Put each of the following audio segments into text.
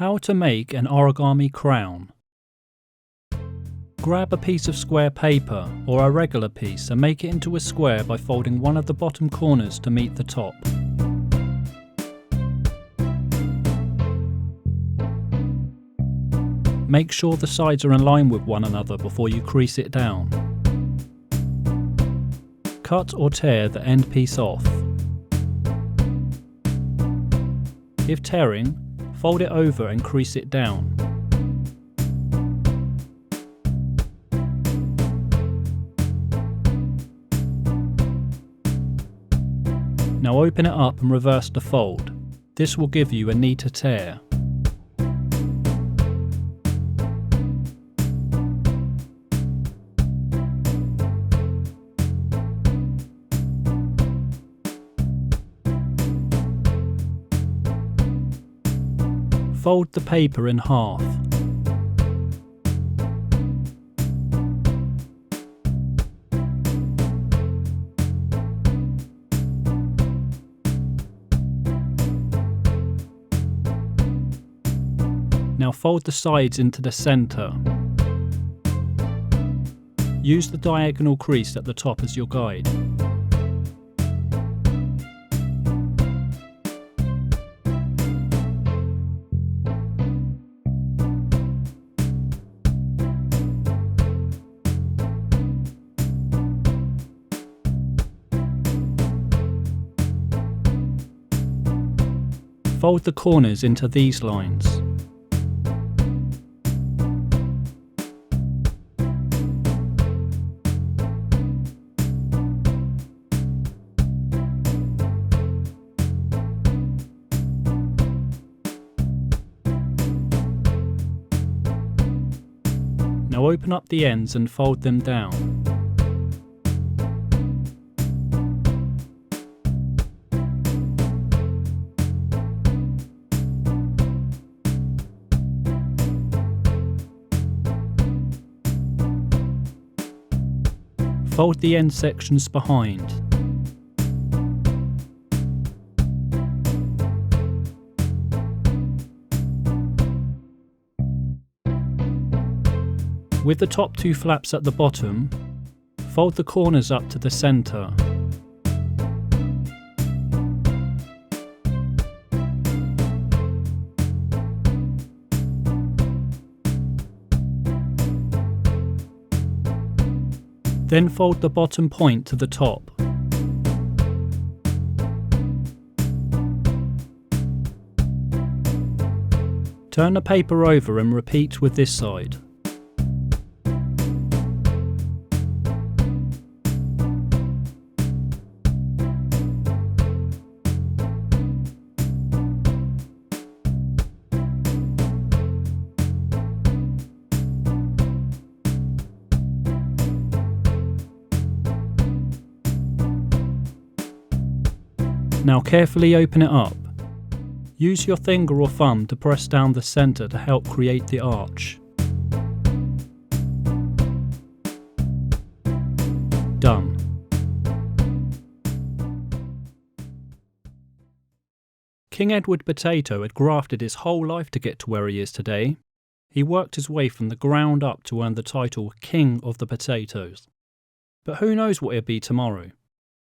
How to make an origami crown. Grab a piece of square paper or a regular piece and make it into a square by folding one of the bottom corners to meet the top. Make sure the sides are in line with one another before you crease it down. Cut or tear the end piece off. If tearing, fold it over and crease it down. Now open it up and reverse the fold. This will give you a neater tear. Fold the paper in half. Now fold the sides into the centre. Use the diagonal crease at the top as your guide. Fold the corners into these lines. Now open up the ends and fold them down. Fold the end sections behind. With the top two flaps at the bottom, fold the corners up to the centre. Then fold the bottom point to the top. Turn the paper over and repeat with this side. Now carefully open it up. Use your finger or thumb to press down the centre to help create the arch. Done. King Edward Potato had grafted his whole life to get to where he is today. He worked his way from the ground up to earn the title King of the Potatoes. But who knows what he'll be tomorrow?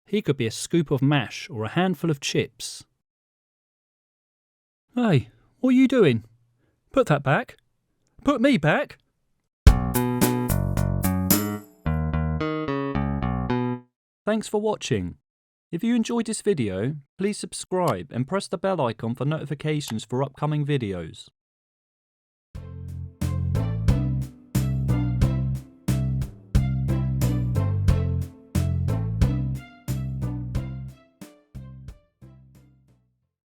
He could be a scoop of mash or a handful of chips. Hey, what are you doing? Put that back. Put me back. Thanks for watching. If you enjoyed this video, please subscribe and press the bell icon for notifications for upcoming videos.